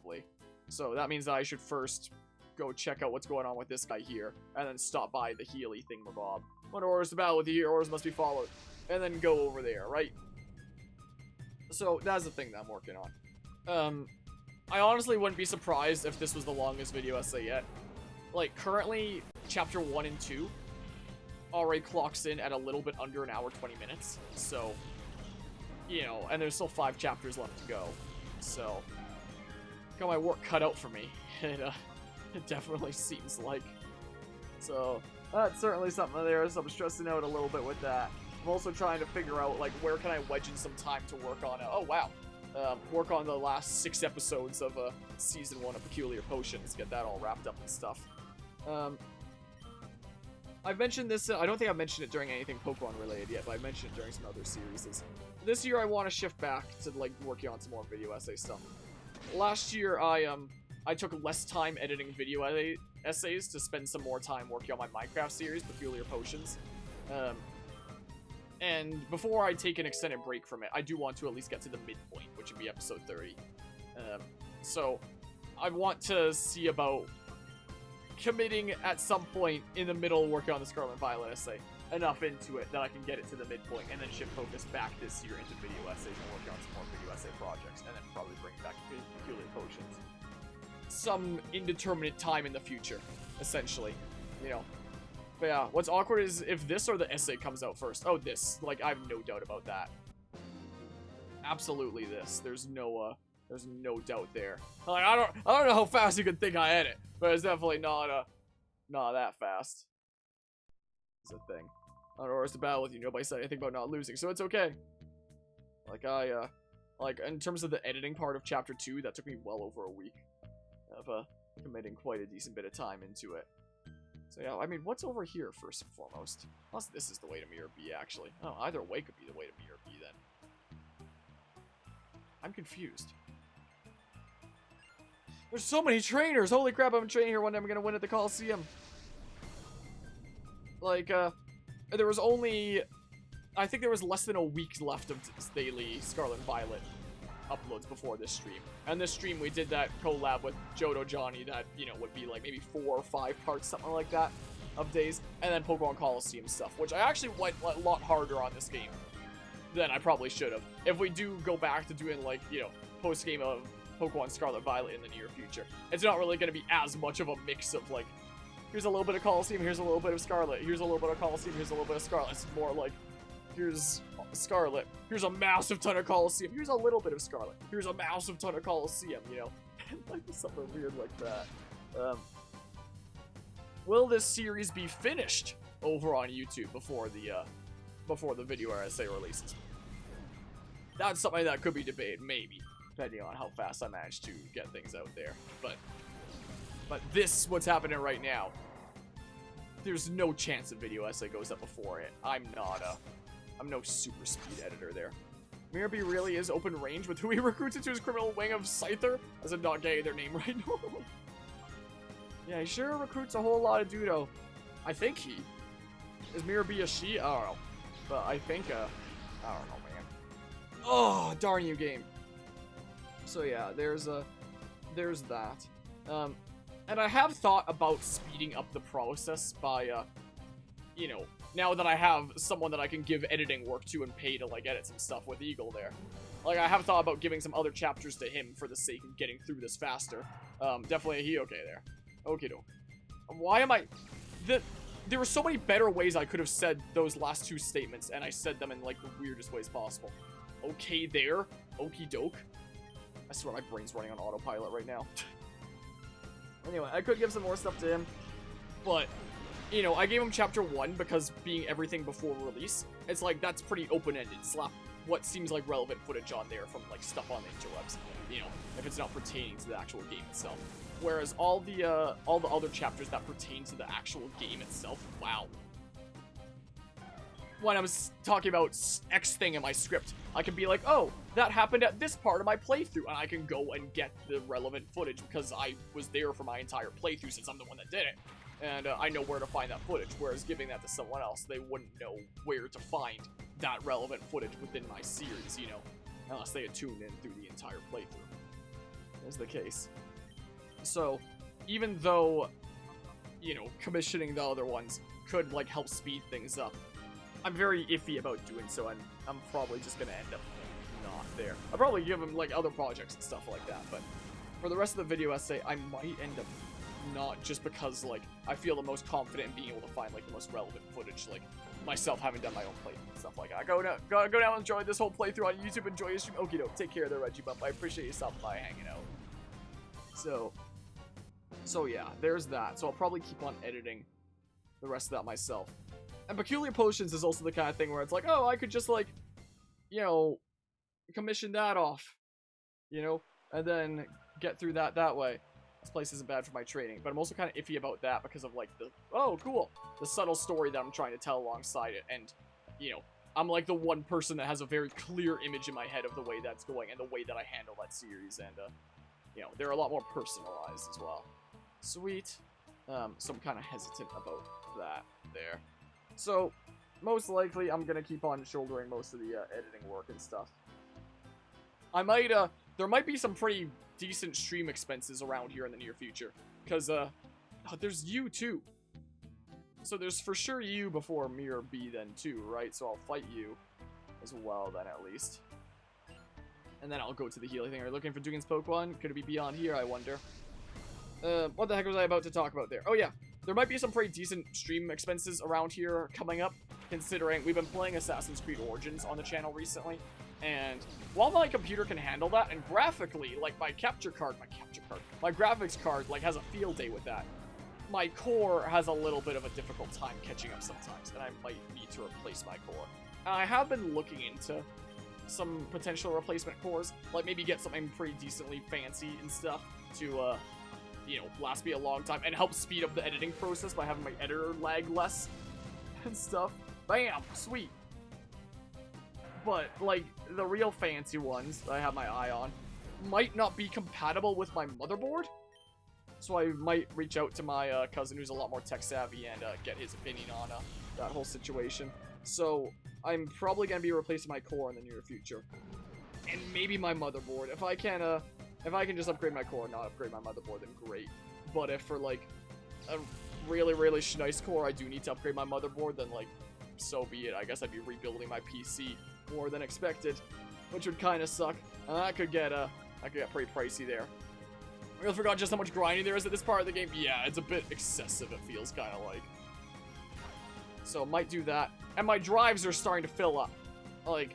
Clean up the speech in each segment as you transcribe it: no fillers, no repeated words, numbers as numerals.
probably. So that means that I should first go check out what's going on with this guy here, and then stop by the Healy thingamabob. When orders to battle with you, your orders must be followed. And then go over there, right? So that's the thing that I'm working on. I honestly wouldn't be surprised if this was the longest video essay yet. Like, currently, chapter 1 and 2 already clocks in at a little bit under an hour, 20 minutes. So, you know, and there's still 5 chapters left to go. So, got my work cut out for me. It definitely seems like. So, that's certainly something there, so I'm stressing out a little bit with that. I'm also trying to figure out, like, where can I wedge in some time to work on it. Oh, wow. Work on the last 6 episodes of Season 1 of Peculiar Potions. Get that all wrapped up and stuff. I've mentioned this, I don't think I've mentioned it during anything Pokemon related yet, but I mentioned it during some other series. This year I want to shift back to, like, working on some more video essay stuff. Last year I took less time editing video essays to spend some more time working on my Minecraft series, Peculiar Potions. And before I take an extended break from it, I do want to at least get to the midpoint, which would be episode 30. So I want to see about committing at some point in the middle working on the Scarlet and Violet essay enough into it that I can get it to the midpoint and then shift focus back this year into video essays and working on some more video essay projects, and then probably bring back Peculiar Potions. Some indeterminate time in the future, essentially, you know. But yeah, what's awkward is if this or the essay comes out first. Oh, this. Like, I have no doubt about that. Absolutely this. There's no doubt there. Like, I don't know how fast you can think I edit, but it's definitely not that fast. It's a thing. I don't know where's the battle with you. Nobody said anything about not losing, so it's okay. Like, like, in terms of the editing part of Chapter 2, that took me well over a week of, committing quite a decent bit of time into it. So yeah, I mean, what's over here first and foremost? Unless this is the way to Miror B, actually. Oh, either way could be the way to Miror B, then. I'm confused. There's so many trainers! Holy crap, I'm training here one day, I'm gonna win at the Colosseum. Like, there was only... I think there was less than a week left of daily Scarlet and Violet uploads before this stream. And this stream, we did that collab with Jodo Johnny that, you know, would be like maybe 4 or 5 parts, something like that, of days. And then Pokémon Colosseum stuff, which I actually went a lot harder on this game than I probably should have. If we do go back to doing, like, you know, post-game of Pokemon Scarlet Violet in the near future, it's not really going to be as much of a mix of, like, here's a little bit of Colosseum, here's a little bit of Scarlet, here's a little bit of Colosseum, here's a little bit of Scarlet. It's more like, here's Scarlet, here's a massive ton of Colosseum, here's a little bit of Scarlet, here's a massive ton of Colosseum, you know? Like, something weird like that. Will this series be finished over on YouTube before the video essay releases? That's something that could be debated, maybe, depending on how fast I manage to get things out there. But this, what's happening right now, there's no chance a video essay goes up before it. I'm no super speed editor there. Miror B really is open range with who he recruits into his criminal wing of Scyther, as I'm not getting their name right now. Yeah, he sure recruits a whole lot of Dudo. I think he. Is Miror B a she? I don't know. But I think, I don't know, man. Oh, darn you, game. So yeah, there's that. And I have thought about speeding up the process by, you know, now that I have someone that I can give editing work to and pay to, like, edit some stuff with Eagle there. Like, I have thought about giving some other chapters to him for the sake of getting through this faster. Definitely a he okay there. Okie doke. Why am I... There were so many better ways I could have said those last 2 statements, and I said them in, like, the weirdest ways possible. Okay there. Okie doke. I swear my brain's running on autopilot right now. Anyway, I could give some more stuff to him, but, you know, I gave him chapter 1 because being everything before release, it's like, that's pretty open-ended. Slap what seems like relevant footage on there from, like, stuff on the interwebs, you know, if it's not pertaining to the actual game itself. Whereas all the other chapters that pertain to the actual game itself, wow. When I was talking about X thing in my script, I can be like, oh, that happened at this part of my playthrough, and I can go and get the relevant footage because I was there for my entire playthrough since I'm the one that did it. And I know where to find that footage, whereas giving that to someone else, they wouldn't know where to find that relevant footage within my series, you know, unless they had tuned in through the entire playthrough. is the case. So, even though, you know, commissioning the other ones could, like, help speed things up, I'm very iffy about doing so, and I'm probably just gonna end up not there. I'll probably give them, like, other projects and stuff like that, but for the rest of the video essay, I might end up not, just because, like, I feel the most confident in being able to find, like, the most relevant footage, like, myself having done my own playthrough and stuff like that. Go down and enjoy this whole playthrough on YouTube, enjoy your stream. Okie doke, take care there, Reggie Bump. I appreciate you stopping by hanging out. So yeah, there's that. So I'll probably keep on editing the rest of that myself. And Peculiar Potions is also the kind of thing where it's like, oh, I could just, like, you know, commission that off, you know, and then get through that way. This place isn't bad for my training, but I'm also kind of iffy about that because of, like, the subtle story that I'm trying to tell alongside it. And, you know, I'm, like, the one person that has a very clear image in my head of the way that's going and the way that I handle that series. And, you know, they're a lot more personalized as well. Sweet. So I'm kind of hesitant about that there. So, most likely, I'm gonna keep on shouldering most of the editing work and stuff. I might, there might be some pretty decent stream expenses around here in the near future. Because, there's you too. So there's for sure you before Miror B then too, right? So I'll fight you as well then at least. And then I'll go to the healing thing. Are you looking for Dugan's Pokemon? Could it be beyond here, I wonder? What the heck was I about to talk about there? Oh yeah, there might be some pretty decent stream expenses around here coming up, considering we've been playing Assassin's Creed Origins on the channel recently. And while my computer can handle that, and graphically, like my graphics card, like, has a field day with that, my core has a little bit of a difficult time catching up sometimes, and I might need to replace my core. I have been looking into some potential replacement cores, like maybe get something pretty decently fancy and stuff to, you know, last me a long time and help speed up the editing process by having my editor lag less and stuff. Bam! Sweet. But, like, the real fancy ones that I have my eye on might not be compatible with my motherboard. So I might reach out to my cousin who's a lot more tech savvy and get his opinion on that whole situation. So I'm probably going to be replacing my core in the near future. And maybe my motherboard. If I can just upgrade my core and not upgrade my motherboard, then great. But if for, like, a really, really nice core, I do need to upgrade my motherboard, then, like, so be it. I guess I'd be rebuilding my PC more than expected, which would kind of suck. And that could get pretty pricey there. I really forgot just how much grinding there is at this part of the game. Yeah, it's a bit excessive, it feels kind of like. So, might do that. And my drives are starting to fill up. Like,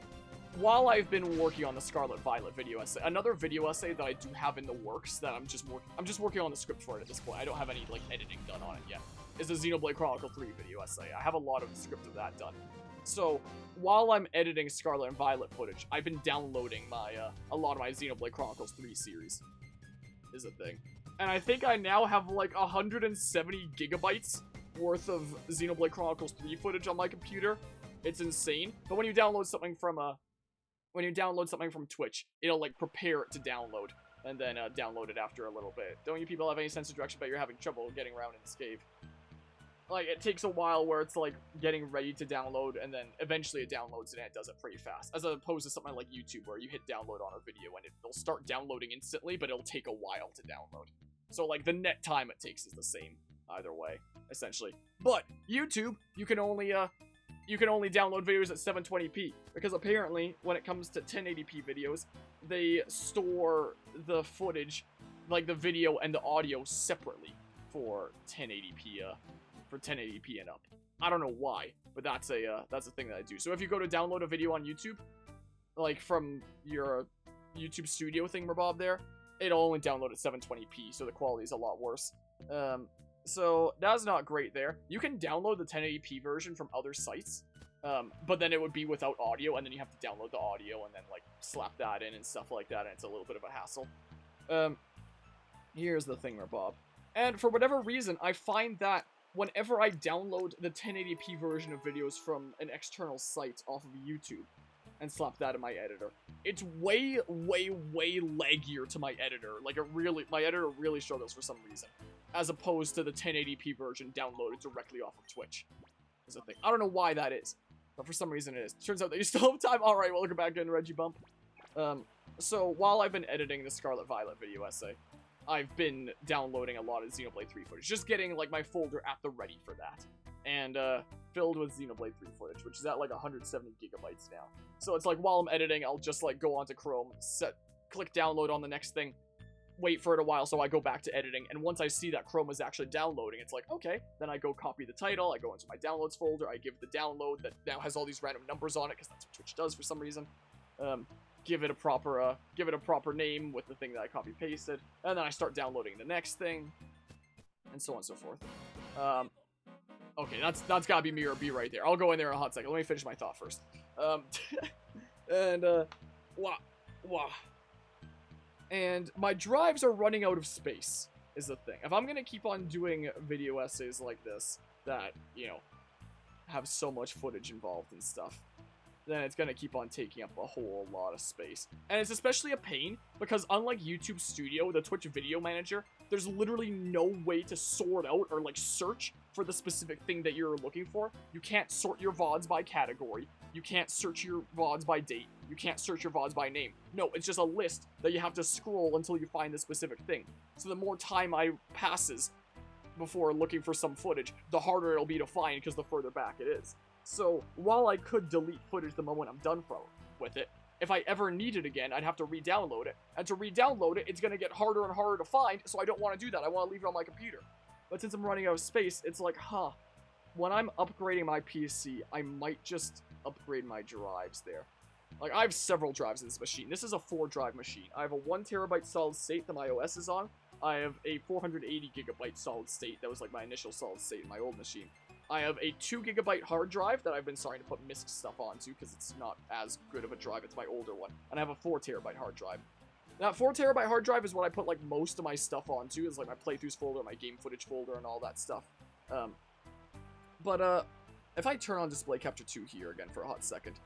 while I've been working on the Scarlet Violet video essay, another video essay that I do have in the works that I'm just working on the script for it at this point. I don't have any, like, editing done on it yet. Is the Xenoblade Chronicle 3 video essay. I have a lot of the script of that done. So, while I'm editing Scarlet and Violet footage, I've been downloading my, a lot of my Xenoblade Chronicles 3 series. Is a thing. And I think I now have, like, 170 gigabytes worth of Xenoblade Chronicles 3 footage on my computer. It's insane. But when you download something from, Twitch, it'll, like, prepare it to download, and then, download it after a little bit. Don't you people have any sense of direction about you're having trouble getting around in this cave? Like, it takes a while where it's, like, getting ready to download, and then eventually it downloads and it does it pretty fast. As opposed to something like YouTube, where you hit download on a video and it'll start downloading instantly, but it'll take a while to download. So, like, the net time it takes is the same either way, essentially. But, YouTube, you can only download videos at 720p, because apparently, when it comes to 1080p videos, they store the footage, like the video and the audio separately for 1080p, for 1080p and up. I don't know why, but that's a thing that I do. So if you go to download a video on YouTube, like from your YouTube Studio thingamabob there, it'll only download at 720p, so the quality is a lot worse. So that's not great there. You can download the 1080p version from other sites, but then it would be without audio, and then you have to download the audio and then, like, slap that in and stuff like that, and it's a little bit of a hassle. Here's the thingamabob. And for whatever reason, I find that whenever I download the 1080p version of videos from an external site off of YouTube and slap that in my editor, it's way, way, way laggier to my editor. Like, my editor really struggles for some reason, as opposed to the 1080p version downloaded directly off of Twitch. Is a thing. I don't know why that is, but for some reason it is. Turns out that you still have time. Alright, welcome back in, Reggie Bump. So while I've been editing the Scarlet Violet video essay, I've been downloading a lot of Xenoblade 3 footage, just getting like my folder at the ready for that, and filled with Xenoblade 3 footage, which is at like 170 gigabytes now. So it's like while I'm editing, I'll just like go onto Chrome, click download on the next thing, wait for it a while so I go back to editing, and once I see that Chrome is actually downloading, it's like, okay, then I go copy the title, I go into my downloads folder, I give the download that now has all these random numbers on it, because that's what Twitch does for some reason, give it a proper name with the thing that I copy pasted, and then I start downloading the next thing, and so on and so forth. Okay, that's gotta be Miror B right there. I'll go in there in a hot second. Let me finish my thought first. And my drives are running out of space, is the thing. If I'm gonna keep on doing video essays like this, that, you know, have so much footage involved and stuff, then it's gonna keep on taking up a whole lot of space. And it's especially a pain, because unlike YouTube Studio, the Twitch Video Manager, there's literally no way to sort out or, like, search for the specific thing that you're looking for. You can't sort your VODs by category. You can't search your VODs by date. You can't search your VODs by name. No, it's just a list that you have to scroll until you find the specific thing. So the more time passes before looking for some footage, the harder it'll be to find, because the further back it is. So, while I could delete footage the moment I'm done with it, if I ever need it again, I'd have to re-download it. And to re-download it, it's going to get harder and harder to find, so I don't want to do that. I want to leave it on my computer. But since I'm running out of space, it's like, when I'm upgrading my PC, I might just upgrade my drives there. Like, I have several drives in this machine. This is a 4-drive machine. I have a 1 terabyte solid state that my OS is on. I have a 480 gigabyte solid state. That was like my initial solid state in my old machine. I have a 2 gigabyte hard drive that I've been starting to put MISC stuff onto because it's not as good of a drive. It's my older one. And I have a 4 terabyte hard drive. That 4 terabyte hard drive is what I put like most of my stuff onto. Is like my playthroughs folder, my game footage folder, and all that stuff. If I turn on Display Capture 2 here again for a hot second,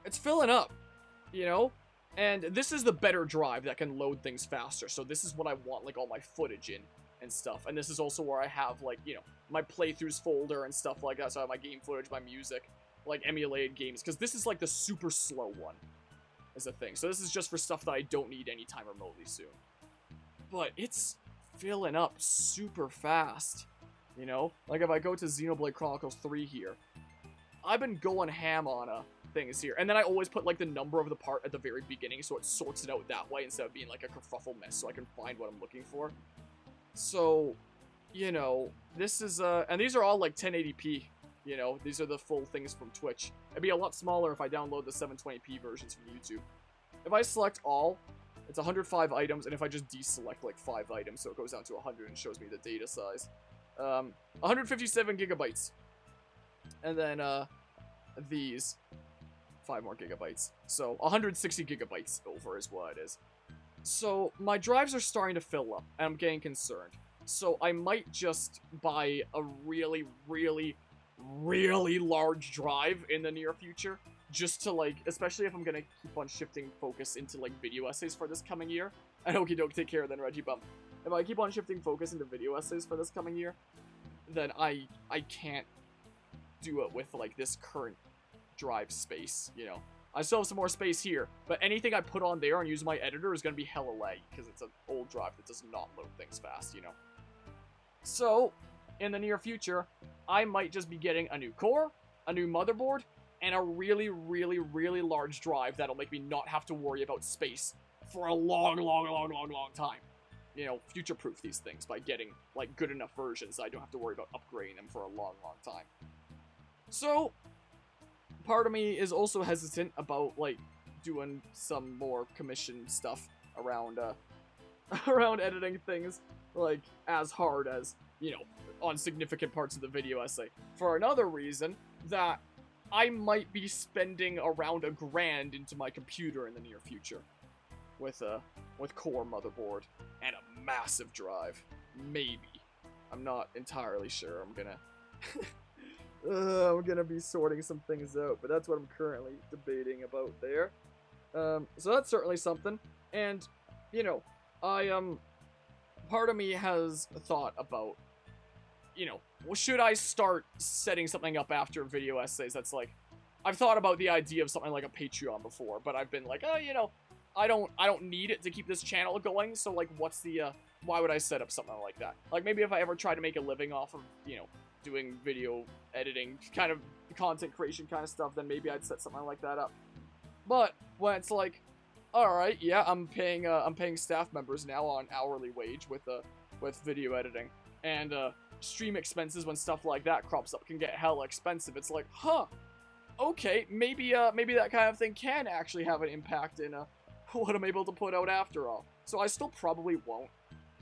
it's filling up, you know? And this is the better drive that can load things faster. So this is what I want like all my footage in and stuff. And this is also where I have like, you know, my playthroughs folder and stuff like that. So I have my game footage, my music, like emulated games. Because this is like the super slow one is the thing. So this is just for stuff that I don't need anytime remotely soon. But it's filling up super fast, you know? Like if I go to Xenoblade Chronicles 3 here, I've been going ham on things here. And then I always put like the number of the part at the very beginning so it sorts it out that way instead of being like a kerfuffle mess so I can find what I'm looking for. So, you know, this is, and these are all like 1080p, you know, these are the full things from Twitch. It'd be a lot smaller if I download the 720p versions from YouTube. If I select all, it's 105 items, and if I just deselect like 5 items, so it goes down to 100 and shows me the data size. 157 gigabytes. And then, these, 5 more gigabytes. So, 160 gigabytes over is what it is. So, my drives are starting to fill up, and I'm getting concerned. So, I might just buy a really, really, really large drive in the near future. Just to, like, especially if I'm gonna keep on shifting focus into, like, video essays for this coming year. And okie doke, take care then, Reggie Bump. If I keep on shifting focus into video essays for this coming year, then I can't do it with, like, this current drive space, you know. I still have some more space here, but anything I put on there and use my editor is going to be hella lag, because it's an old drive that does not load things fast, you know. So, in the near future, I might just be getting a new core, a new motherboard, and a really, really, really large drive that'll make me not have to worry about space for a long, long, long, long, long time. You know, future-proof these things by getting, like, good enough versions so I don't have to worry about upgrading them for a long, long time. So, part of me is also hesitant about, like, doing some more commission stuff around, around editing things, like, as hard as, you know, on significant parts of the video essay. For another reason, that I might be spending around $1,000 into my computer in the near future. With core motherboard and a massive drive. Maybe. I'm not entirely sure. I'm gonna be sorting some things out, but that's what I'm currently debating about there. So that's certainly something. And, you know, part of me has thought about, you know, well, should I start setting something up after video essays that's like, I've thought about the idea of something like a Patreon before, but I've been like, oh, you know, I don't need it to keep this channel going, so, like, what's the, why would I set up something like that? Like, maybe if I ever try to make a living off of, you know, doing video editing, kind of content creation kind of stuff, then maybe I'd set something like that up. But when it's like, all right, yeah, I'm paying staff members now on hourly wage with video editing, and stream expenses when stuff like that crops up can get hella expensive. It's like, huh, okay, maybe that kind of thing can actually have an impact in what I'm able to put out after all. So I still probably won't,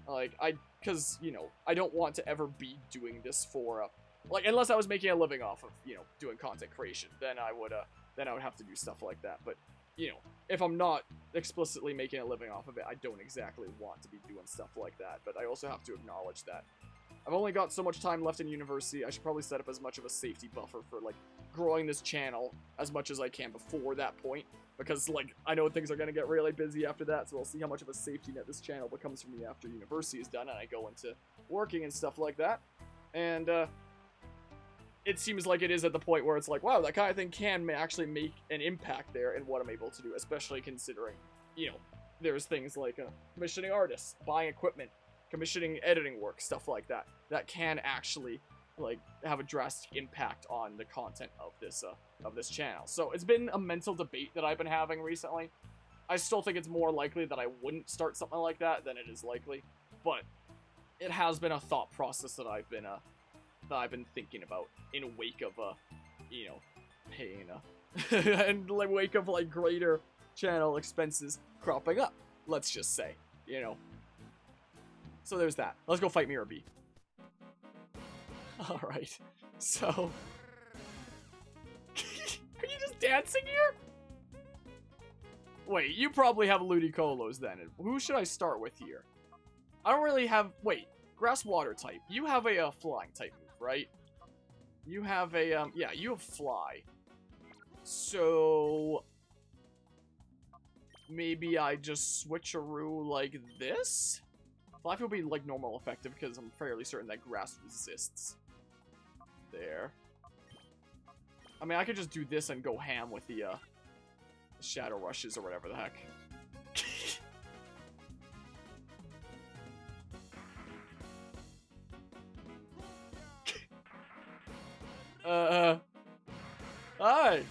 like, because, you know, I don't want to ever be doing this for like, unless I was making a living off of, you know, doing content creation, then I would have to do stuff like that. But, you know, if I'm not explicitly making a living off of it, I don't exactly want to be doing stuff like that. But I also have to acknowledge that I've only got so much time left in university. I should probably set up as much of a safety buffer for, like, growing this channel as much as I can before that point. Because, like, I know things are going to get really busy after that, so I'll see how much of a safety net this channel becomes for me after university is done and I go into working and stuff like that. And, it seems like it is at the point where it's like, wow, that kind of thing can actually make an impact there in what I'm able to do, especially considering, you know, there's things like commissioning artists, buying equipment, commissioning editing work, stuff like that, that can actually, like, have a drastic impact on the content of this channel. So it's been a mental debate that I've been having recently. I still think it's more likely that I wouldn't start something like that than it is likely, but it has been a thought process that I've been thinking about in wake of you know, paying and like wake of like greater channel expenses cropping up, let's just say, you know. So there's that. Let's go fight Miror B. All right. So are you just dancing here? Wait, you probably have Ludicolo's then. Who should I start with here? I don't really have... Wait, grass water type. You have a flying type move, right? You have a, yeah, you have fly. So maybe I just switcheroo like this? Fly will be like normal effective because I'm fairly certain that grass resists. There. I mean, I could just do this and go ham with the shadow rushes or whatever the heck. Hi!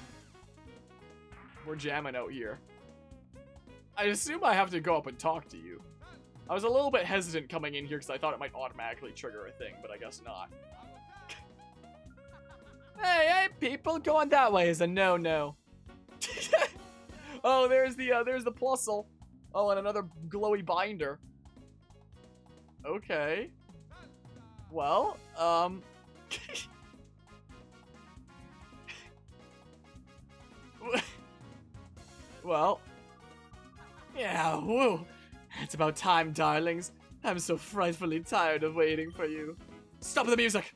We're jamming out here. I assume I have to go up and talk to you. I was a little bit hesitant coming in here because I thought it might automatically trigger a thing, but I guess not. Hey, people, going that way is a no-no. Oh, there's the plusle. Oh, and another glowy binder. Okay. Well, well, yeah, woo. It's about time, darlings. I'm so frightfully tired of waiting for you. Stop the music!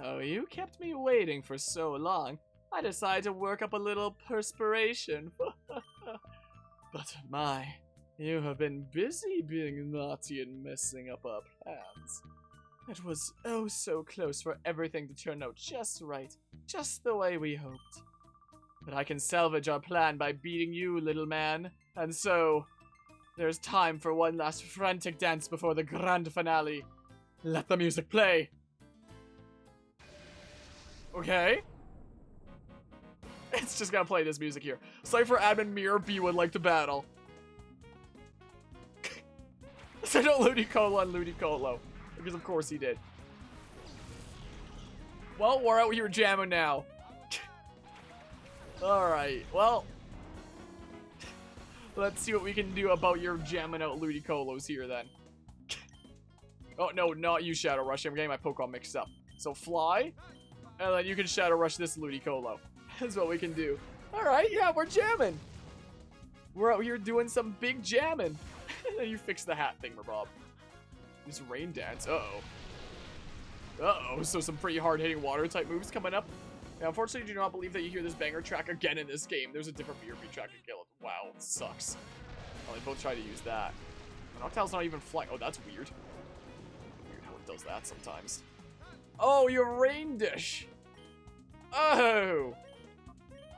Oh, you kept me waiting for so long. I decided to work up a little perspiration. But my, you have been busy being naughty and messing up our plans. It was oh so close for everything to turn out just right, just the way we hoped. But I can salvage our plan by beating you, little man. And so, there's time for one last frantic dance before the grand finale. Let the music play. Okay. It's just gonna play this music here. Cypher admin Miror B would like to battle. So no Ludicolo on Ludicolo. Because of course he did. Well, we're out here jamming now. Alright, well. Let's see what we can do about your jamming out Ludicolos here then. Oh, no, not you, Shadow Rush. I'm getting my Pokemon mixed up. So fly, and then you can Shadow Rush this Ludicolo. That's what we can do. Alright, yeah, we're jamming. We're out here doing some big jamming. And then you fix the hat thing, Bob. This rain dance. Uh-oh. Uh-oh, so some pretty hard-hitting water-type moves coming up. Now, unfortunately, I do not believe that you hear this banger track again in this game. There's a different Miror B track to kill it. Wow, it sucks. Well, they both try to use that. Noctowl's not even flying. Oh, that's weird. Weird how it does that sometimes. Oh, your rain dish. Oh!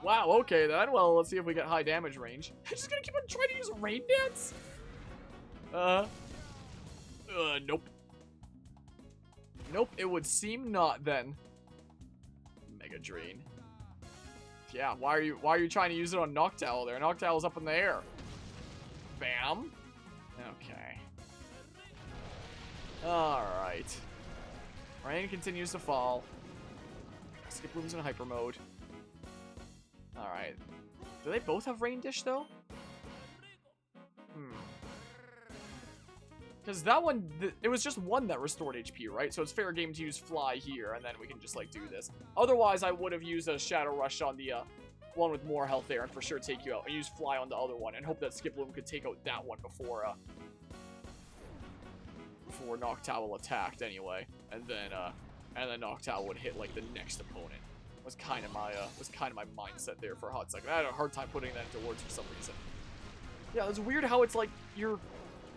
Wow, okay then. Well, let's see if we get high damage range. I'm just gonna keep on trying to use Rain Dance? Nope. Nope, it would seem not then. Mega Drain. Yeah, why are you trying to use it on Noctowl there? Noctowl's up in the air. Bam. Okay. Alright. Rain continues to fall. Skiploom's in hyper mode. Alright. Do they both have Rain Dish, though? Because that one, it was just one that restored HP, right? So it's fair game to use Fly here, and then we can just, like, do this. Otherwise, I would have used a Shadow Rush on the one with more health there and for sure take you out. And use Fly on the other one and hope that Skiploom could take out that one before Noctowl attacked anyway. And then Noctowl would hit, like, the next opponent. Was kind of my mindset there for a hot second. I had a hard time putting that into words for some reason. Yeah, it's weird how it's like you're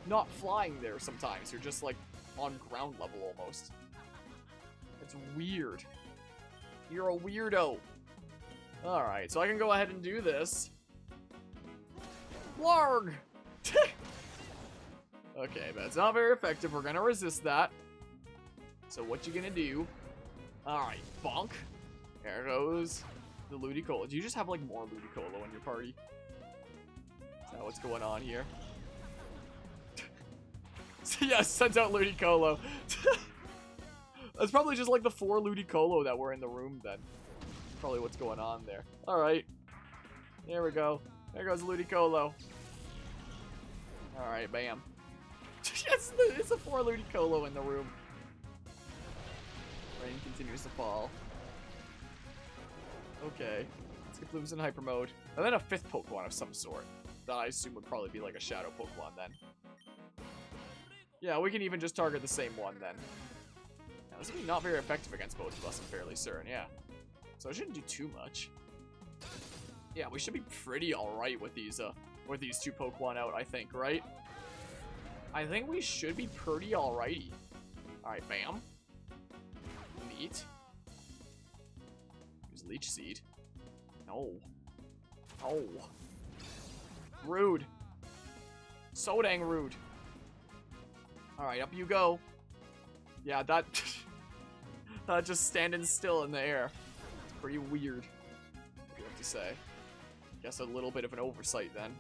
not flying there sometimes. You're just like on ground level almost. It's weird. You're a weirdo. Alright, so I can go ahead and do this. Larg! Okay, but it's not very effective. We're gonna resist that. So what you gonna do? Alright, bonk. There goes the Ludicolo. Do you just have like more Ludicolo in your party? Is that what's going on here? Yeah, sent out Ludicolo. That's probably just like the 4 Ludicolo that were in the room then. Probably what's going on there. Alright. There we go. There goes Ludicolo. Alright, bam. Yes, it's a 4 Ludicolo in the room. Rain continues to fall. Okay. Skiploom's in hyper mode. And then a 5th Pokemon of some sort. That I assume would probably be like a Shadow Pokemon then. Yeah, we can even just target the same one then. Now, this will be not very effective against both of us, I'm fairly certain, yeah. So I shouldn't do too much. Yeah, we should be pretty alright with these 2 Pokemon out, I think, right? I think we should be pretty alrighty. Alright, bam. Neat. Use Leech Seed. No. Oh. Rude. So dang rude. Alright, up you go. Yeah, that... that just standing still in the air. It's pretty weird. What do you have to say? Guess a little bit of an oversight then.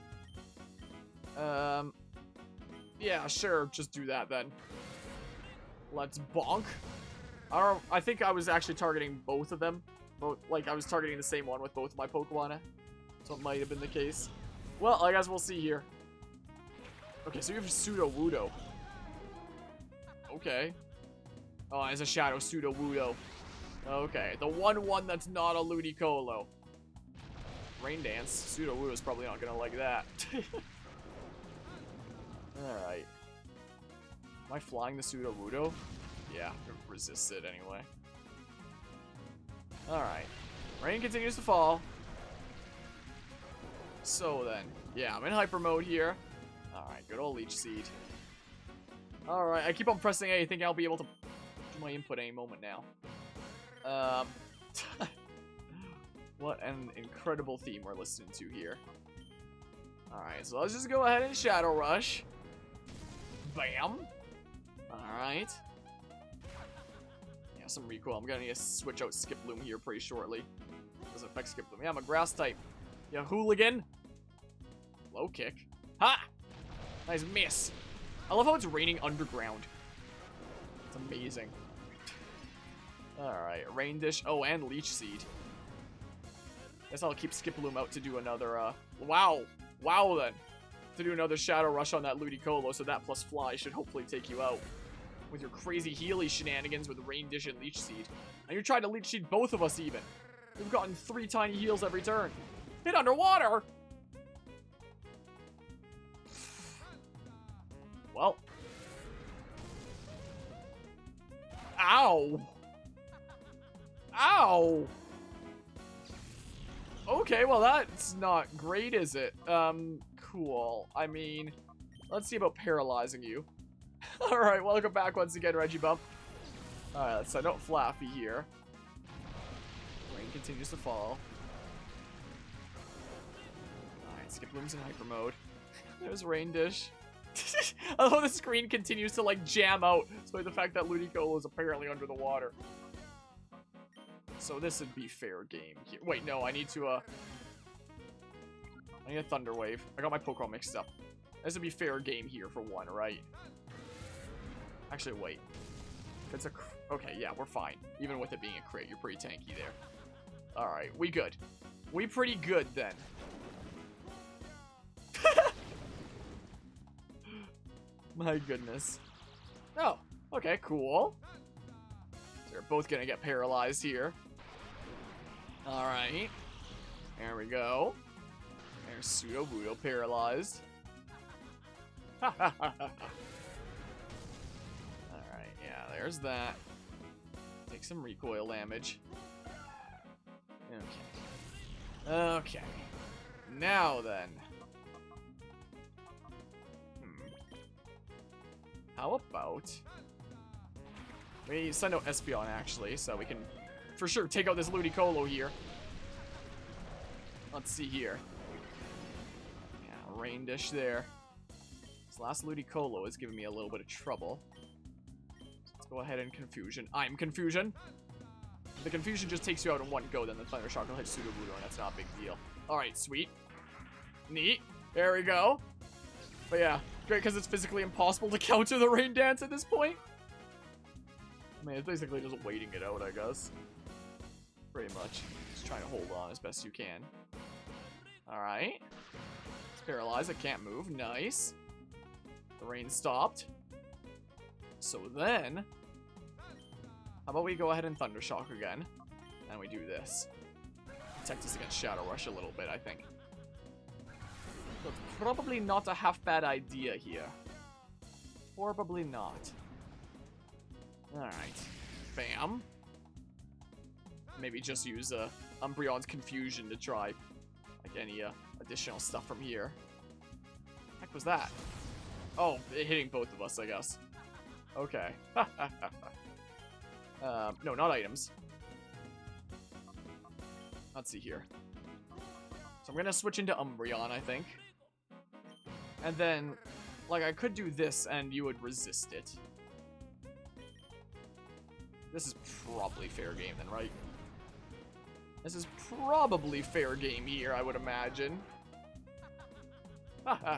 Yeah, sure, just do that then. Let's bonk. I think I was actually targeting both of them. Like, I was targeting the same one with both of my Pokemon. So it might have been the case. Well, I guess we'll see here. Okay, so you have Pseudo-Wudo. Okay. Oh, it's a Shadow Pseudo-Wudo. Okay, the one that's not a Ludicolo. Rain Dance. Pseudo-Wudo's probably not gonna like that. Alright. Am I flying the Pseudo-Wudo? Yeah, resist it anyway. Alright. Rain continues to fall. So then, yeah, I'm in hyper mode here. Alright, good old Leech Seed. Alright, I keep on pressing A, thinking I'll be able to do my input any moment now. What an incredible theme we're listening to here. Alright, so let's just go ahead and Shadow Rush. Bam! Alright. Yeah, some recoil. I'm gonna need to switch out Skiploom here pretty shortly. Doesn't affect Skiploom. Yeah, I'm a grass type. Yeah, hooligan. Low kick. Ha! Nice miss. I love how it's raining underground. It's amazing. Alright, Rain Dish. Oh, and Leech Seed. Guess I'll keep Skiploom out to do another, Wow! Wow, then. To do another Shadow Rush on that Ludicolo, so that plus Fly should hopefully take you out. With your crazy Healy shenanigans with Rain Dish and Leech Seed. And you're trying to Leech Seed both of us even. We've gotten 3 tiny heals every turn. Hit underwater! Well. Ow! Ow! Okay, well that's not great, is it? Cool. I mean, let's see about paralyzing you. Alright, welcome back once again, Reggie Bump. Alright, let's send out Flaffy here. Rain Screen continues to fall. Alright, Skip Bloom's in hyper mode. There's Rain Dish. Although the screen continues to, like, jam out, despite the fact that Ludicolo is apparently under the water. So this would be fair game here. Wait, no, I need to, I need a Thunder Wave. I got my Pokemon mixed up. This would be fair game here for one, right? Actually, wait. If it's a... Okay, yeah, we're fine. Even with it being a crit, you're pretty tanky there. Alright, we good. We pretty good, then. My goodness. Oh, okay, cool. So they're both gonna get paralyzed here. Alright. There we go. There's Sudowoodo paralyzed. Alright, yeah, there's that. Take some recoil damage. Okay. Okay. Now then. How about... we send out Espeon, actually, so we can for sure take out this Ludicolo here. Let's see here. Yeah, Rain Dish there. This last Ludicolo is giving me a little bit of trouble. So let's go ahead and Confusion. I'm Confusion. If the Confusion just takes you out in one go, then the Thunder Shock will hit Sudowoodo, and that's not a big deal. Alright, sweet. Neat. There we go. But yeah, great because it's physically impossible to counter the Rain Dance at this point. I mean, it's basically just waiting it out, I guess. Pretty much. Just trying to hold on as best you can. Alright. It's paralyzed. It can't move. Nice. The rain stopped. So then, how about we go ahead and Thunder Shock again? And we do this. Protect us against Shadow Rush a little bit, I think. So it's probably not a half bad idea here. Probably not. Alright. Bam. Maybe just use Umbreon's Confusion to try like any additional stuff from here. Heck was that? Oh, hitting both of us, I guess. Okay. No, not items. Let's see here. So I'm gonna switch into Umbreon, I think. And then, like, I could do this and you would resist it. This is probably fair game then, right? This is probably fair game here, I would imagine. Okay.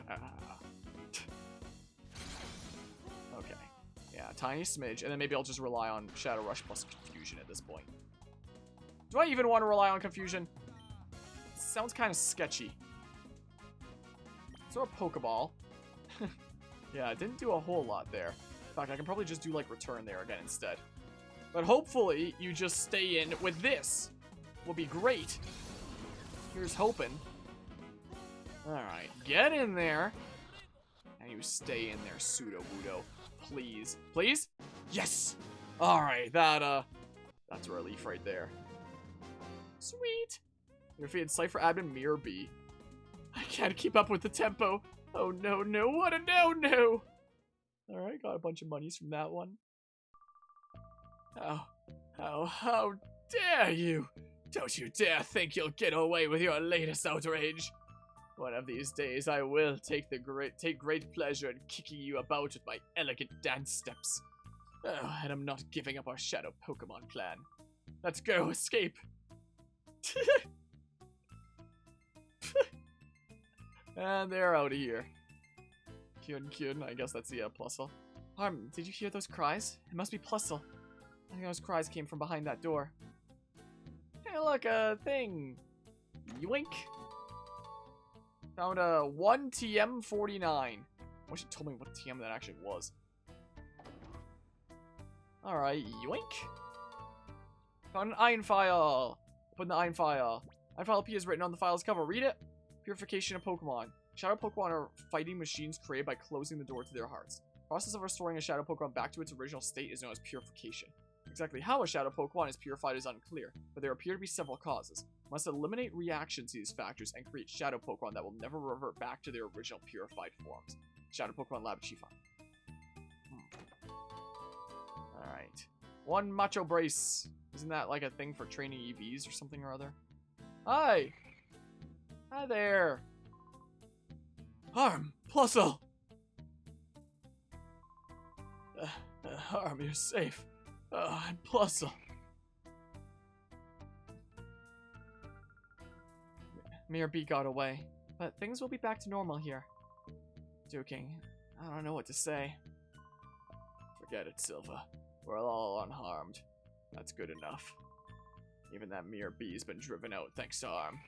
Yeah, tiny smidge. And then maybe I'll just rely on Shadow Rush plus Confusion at this point. Do I even want to rely on Confusion? Sounds kind of sketchy. Throw a Pokeball. Yeah, it didn't do a whole lot there. In fact, I can probably just do, like, Return there again instead. But hopefully, you just stay in with this. Will be great. Here's hoping. Alright, get in there. And you stay in there, Sudowoodo. Please. Please? Yes! Alright, that's a relief right there. Sweet! Your defeated Cypher Admin Mirror B. I can't keep up with the tempo. Oh no, no, what a no-no! Alright, got a bunch of monies from that one. How dare you! Don't you dare think you'll get away with your latest outrage! One of these days I will take great pleasure in kicking you about with my elegant dance steps. Oh, and I'm not giving up our Shadow Pokemon plan. Let's go, escape! And they're out of here. Kyun, I guess that's the Plusle. Did you hear those cries? It must be Plusle. I think those cries came from behind that door. Hey, look, a thing. Yoink. Found a 1 TM49. I wish it told me what TM that actually was. Alright, yoink. Found an iron file. Put in the iron file. Iron file P is written on the file's cover. Read it. Purification of Pokemon. Shadow Pokemon are fighting machines created by closing the door to their hearts. The process of restoring a Shadow Pokemon back to its original state is known as purification. Exactly how a Shadow Pokemon is purified is unclear, but there appear to be several causes. One must eliminate reactions to these factors and create Shadow Pokemon that will never revert back to their original purified forms. Shadow Pokemon Lab Chiefon. Alright. 1 macho brace. Isn't that like a thing for training EVs or something or other? Hi. Hi there. Harm, Plusle. Harm, you're safe. And Plusle. Miror B got away, but things will be back to normal here. Duking, I don't know what to say. Forget it, Silva. We're all unharmed. That's good enough. Even that Miror B's been driven out thanks to Arm.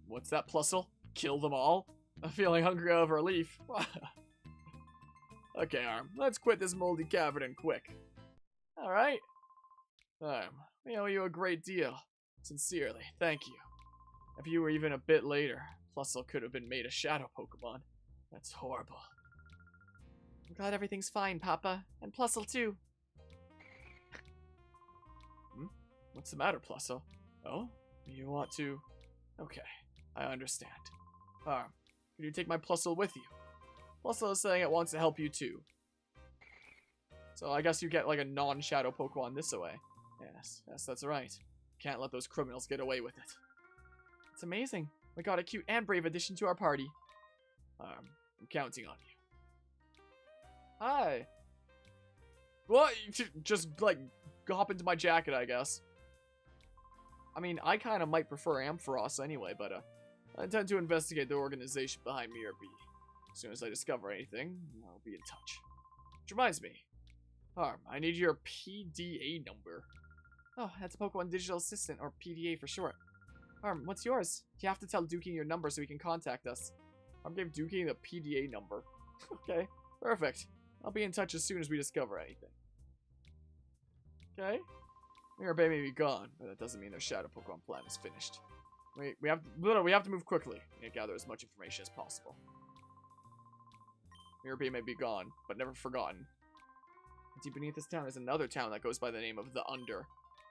What's that, Plusle? Kill them all? I'm feeling hungry out of relief. Okay, Arm, let's quit this moldy cavern and quick. Alright. We owe you a great deal. Sincerely, thank you. If you were even a bit later, Plusle could have been made a shadow Pokemon. That's horrible. I'm glad everything's fine, Papa. And Plusle too. What's the matter, Plusle? Oh? You want to... Okay, I understand. Can you take my Plusle with you? Plusle is saying it wants to help you too. So I guess you get like a non-shadow Pokemon this way. Yes, that's right. Can't let those criminals get away with it. It's amazing. We got a cute and brave addition to our party. I'm counting on you. Hi. What? Just, like, hop into my jacket, I guess. I mean, I kind of might prefer Ampharos anyway, but I intend to investigate the organization behind Miror B. As soon as I discover anything, I'll be in touch. Which reminds me. I need your PDA number. Oh, that's Pokemon Digital Assistant, or PDA for short. What's yours? You have to tell Duking your number so he can contact us. Gave Duking the PDA number. Okay, perfect. I'll be in touch as soon as we discover anything. Okay. Miror Bay may be gone, but that doesn't mean their Shadow Pokemon plan is finished. We have to move quickly and gather as much information as possible. Miror Bay may be gone, but never forgotten. Deep beneath this town is another town that goes by the name of the Under.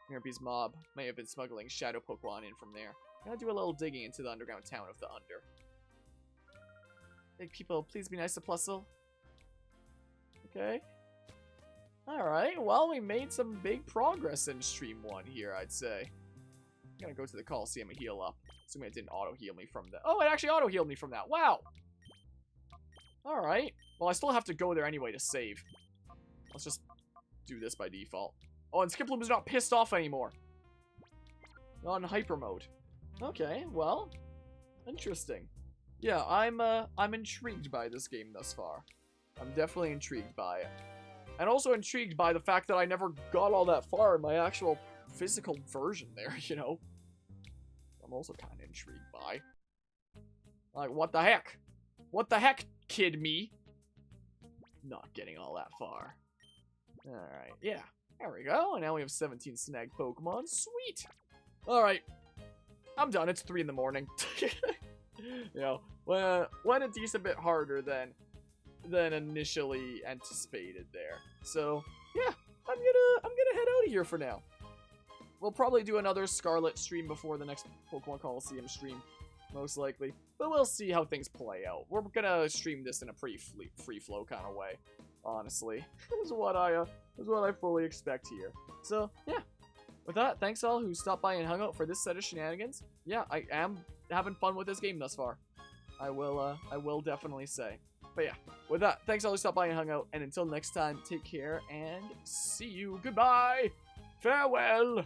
Miror B's mob may have been smuggling Shadow Pokemon in from there. I'm gonna do a little digging into the underground town of the Under. Big people, please be nice to Plusle. Okay. Alright, well, we made some big progress in Stream 1 here, I'd say. I'm gonna go to the Colosseum and heal up. Assuming it didn't auto-heal me from that. Oh, it actually auto-healed me from that. Wow! Alright. Well, I still have to go there anyway to save. Let's just do this by default. Oh, and Skiploom is not pissed off anymore. Not in hyper mode. Okay, well, interesting. Yeah, I'm intrigued by this game thus far. I'm definitely intrigued by it. And also intrigued by the fact that I never got all that far in my actual physical version there, you know? I'm also kind of intrigued by. Like, what the heck? What the heck, kid me? Not getting all that far. Alright, yeah. There we go. And now we have 17 snagged Pokemon. Sweet! Alright. I'm done. It's 3 in the morning. You know, went a decent bit harder than initially anticipated there. So, yeah. I'm gonna head out of here for now. We'll probably do another Scarlet stream before the next Pokemon Colosseum stream. Most likely. But we'll see how things play out. We're gonna stream this in a pretty free flow kind of way. Honestly, is what I fully expect here. So yeah, with that, thanks all who stopped by and hung out for this set of shenanigans. Yeah, I am having fun with this game thus far. I will definitely say. But yeah, with that, thanks all who stopped by and hung out. And until next time, take care and see you. Goodbye. Farewell.